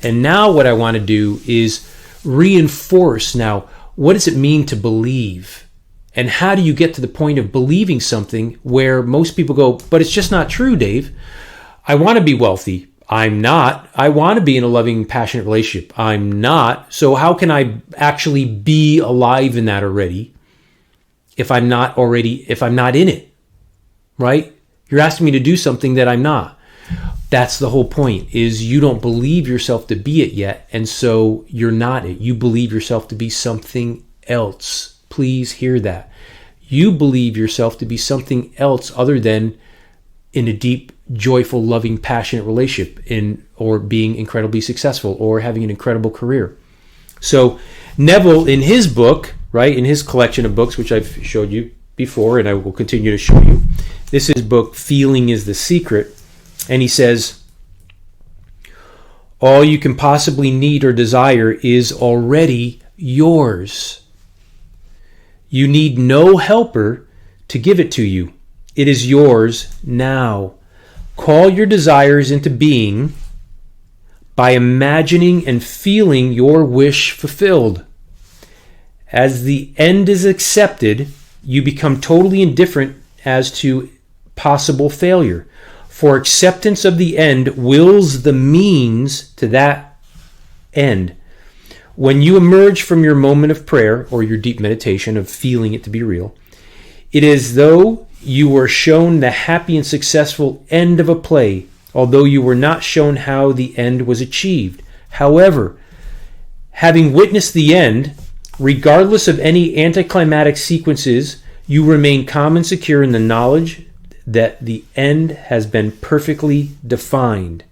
And now what I want to do is reinforce now, what does it mean to believe? And how do you get to the point of believing something where most people go, but it's just not true, Dave. I want to be wealthy. I'm not. I want to be in a loving, passionate relationship. I'm not. So how can I actually be alive in that already if I'm not in it, right? You're asking me to do something that I'm not. That's the whole point, is you don't believe yourself to be it yet, and so you're not it. You believe yourself to be something else. Please hear that. You believe yourself to be something else other than in a deep, joyful, loving, passionate relationship, or being incredibly successful, or having an incredible career. So Neville, in his book, right, in his collection of books, which I've showed you before and I will continue to show you, this is his book, Feeling is the Secret. And he says, all you can possibly need or desire is already yours. You need no helper to give it to you. It is yours now. Call your desires into being by imagining and feeling your wish fulfilled. As the end is accepted, you become totally indifferent as to possible failure. For acceptance of the end wills the means to that end. When you emerge from your moment of prayer or your deep meditation of feeling it to be real, it is as though you were shown the happy and successful end of a play, although you were not shown how the end was achieved. However, having witnessed the end, regardless of any anticlimactic sequences, you remain calm and secure in the knowledge that the end has been perfectly defined.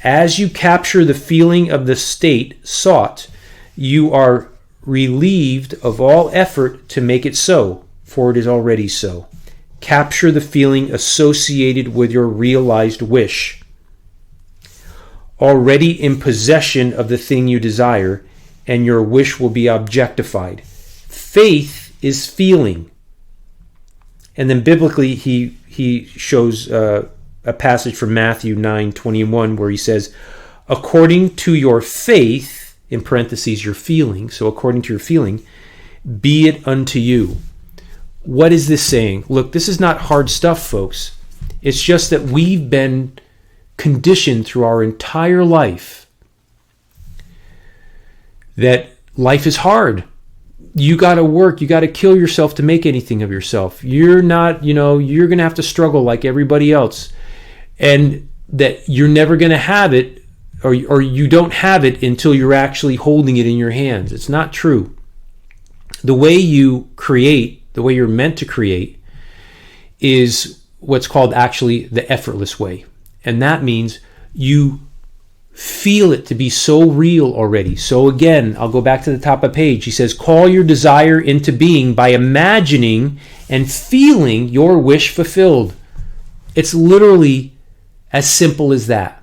As you capture the feeling of the state sought, you are relieved of all effort to make it so, for it is already so. Capture the feeling associated with your realized wish. Already in possession of the thing you desire, and your wish will be objectified. Faith is feeling. And then biblically, he shows a passage from Matthew 9:21 where he says, according to your faith, in parentheses, your feeling, so according to your feeling, be it unto you. What is this saying? Look, this is not hard stuff, folks. It's just that we've been conditioned through our entire life that life is hard. You got to work. You got to kill yourself to make anything of yourself. You're not, you're going to have to struggle like everybody else. And that you're never going to have it, or you don't have it until you're actually holding it in your hands. It's not true. The way you create, the way you're meant to create, is what's called actually the effortless way. And that means you feel it to be so real already. So again, I'll go back to the top of the page. He says, call your desire into being by imagining and feeling your wish fulfilled. It's literally as simple as that.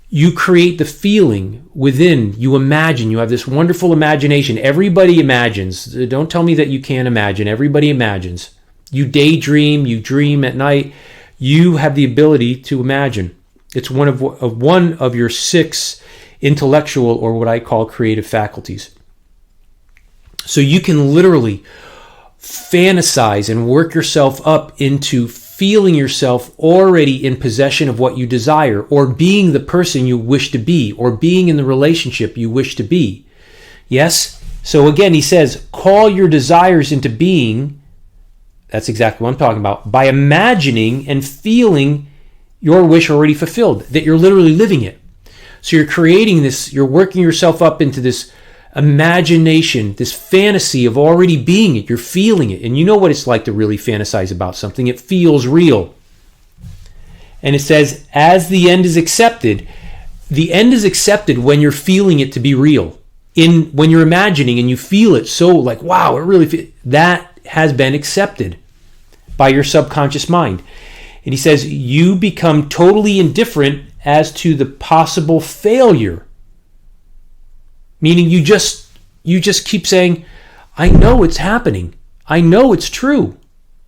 You create the feeling within. You imagine. You have this wonderful imagination. Everybody imagines. Don't tell me that you can't imagine. Everybody imagines. You daydream. You dream at night. You have the ability to imagine. It's one of your 6 intellectual, or what I call creative faculties. So you can literally fantasize and work yourself up into feeling yourself already in possession of what you desire, or being the person you wish to be, or being in the relationship you wish to be. Yes? So again, he says, call your desires into being. That's exactly what I'm talking about. By imagining and feeling your wish already fulfilled, that you're literally living it. So you're creating this, you're working yourself up into this imagination, this fantasy of already being it. You're feeling it. And you know what it's like to really fantasize about something. It feels real. And it says, as the end is accepted when you're feeling it to be real. When you're imagining and you feel it so like, wow, it really that has been accepted by your subconscious mind. And he says, you become totally indifferent as to the possible failure. Meaning you just keep saying, I know it's happening. I know it's true.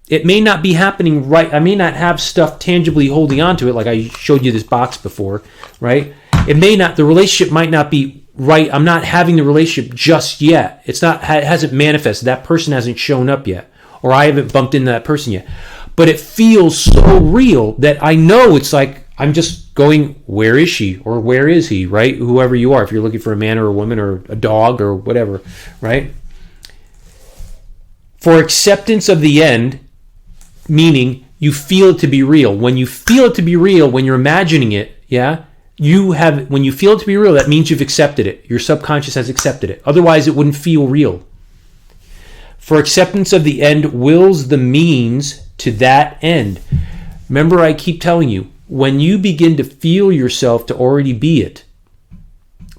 It may not be happening right. I may not have stuff tangibly holding on to it, like I showed you this box before, right? the relationship might not be right. I'm not having the relationship just yet. It hasn't manifested. That person hasn't shown up yet, or I haven't bumped into that person yet. But it feels so real that I know it's like I'm just going, where is she or where is he, right? Whoever you are, if you're looking for a man or a woman or a dog or whatever, right? For acceptance of the end, meaning you feel it to be real. When you feel it to be real, when you're imagining it, when you feel it to be real, that means you've accepted it. Your subconscious has accepted it. Otherwise, it wouldn't feel real. For acceptance of the end wills the means to that end. Remember, I keep telling you, when you begin to feel yourself to already be it,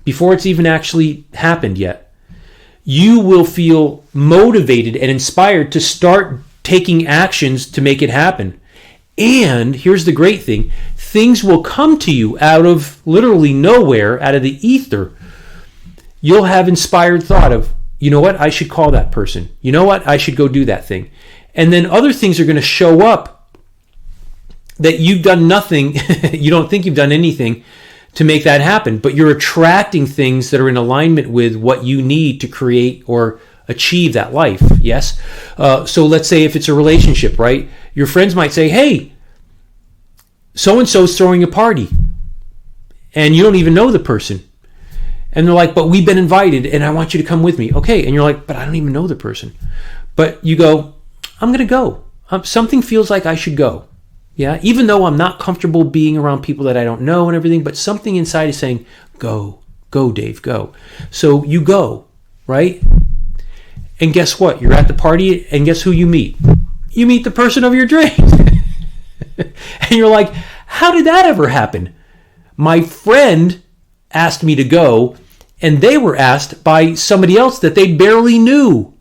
before it's even actually happened yet, you will feel motivated and inspired to start taking actions to make it happen. And here's the great thing, things will come to you out of literally nowhere, out of the ether. You'll have inspired thought of, you know what, I should call that person. You know what, I should go do that thing. And then other things are going to show up that you've done nothing, you don't think you've done anything to make that happen, but you're attracting things that are in alignment with what you need to create or achieve that life, yes? So let's say if it's a relationship, right? Your friends might say, hey, so-and-so's throwing a party, and you don't even know the person. And they're like, but we've been invited, and I want you to come with me. Okay, and you're like, but I don't even know the person. But you go, I'm going to go. Something feels like I should go. Yeah, even though I'm not comfortable being around people that I don't know and everything, but something inside is saying, go, Dave, go. So you go, right? And guess what? You're at the party, and guess who you meet? You meet the person of your dreams. And you're like, how did that ever happen? My friend asked me to go, and they were asked by somebody else that they barely knew.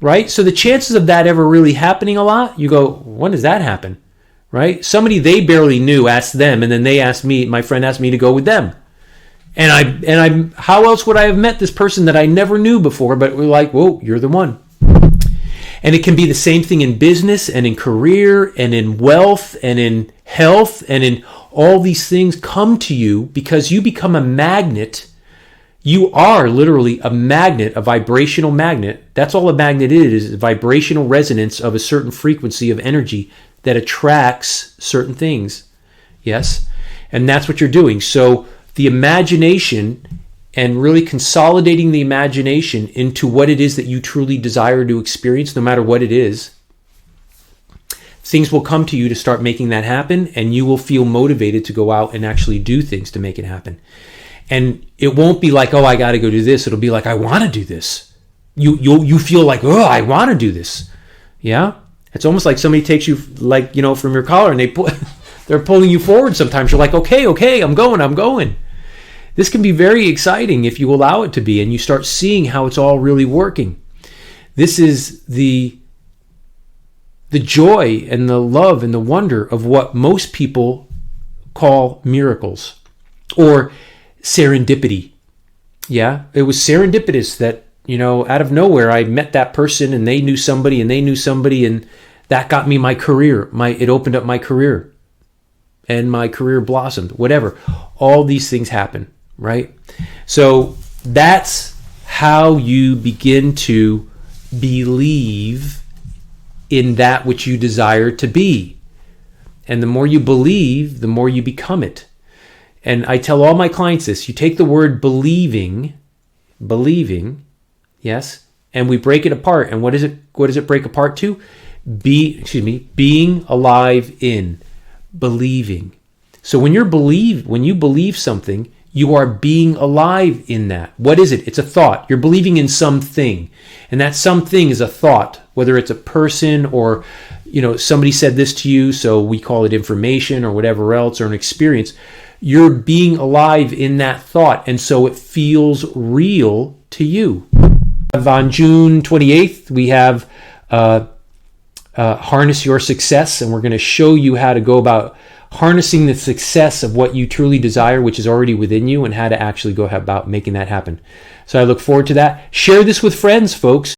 Right? So the chances of that ever really happening a lot, you go, when does that happen? Right? Somebody they barely knew asked them, and then they asked me, my friend asked me to go with them. And I how else would I have met this person that I never knew before, but we're like, whoa, you're the one. And it can be the same thing in business and in career and in wealth and in health and in all these things come to you because you become a magnet. You are literally a magnet, a vibrational magnet. That's all a magnet is a vibrational resonance of a certain frequency of energy that attracts certain things. Yes? And that's what you're doing. So the imagination and really consolidating the imagination into what it is that you truly desire to experience, no matter what it is, things will come to you to start making that happen, and you will feel motivated to go out and actually do things to make it happen. And it won't be like, oh, I got to go do this. It'll be like, I want to do this. You feel like, oh, I want to do this. Yeah? It's almost like somebody takes you, like, from your collar, and they're pulling you forward sometimes. You're like, okay, I'm going. This can be very exciting if you allow it to be, and you start seeing how it's all really working. This is the joy and the love and the wonder of what most people call miracles or serendipity. Yeah, it was serendipitous that, out of nowhere I met that person, and they knew somebody, and that got me my career. It opened up my career, and my career blossomed. Whatever. All these things happen, right? So that's how you begin to believe in that which you desire to be. And the more you believe, the more you become it. And I tell all my clients this: you take the word believing, yes, and we break it apart. And what does it break apart to? Being alive in, believing. So when you believe something, you are being alive in that. What is it? It's a thought. You're believing in something, and that something is a thought, whether it's a person or somebody said this to you, so we call it information or whatever else, or an experience. You're being alive in that thought, and so it feels real to you. On June 28th, we have Harness Your Success, and we're going to show you how to go about harnessing the success of what you truly desire, which is already within you, and how to actually go about making that happen. So I look forward to that. Share this with friends, folks.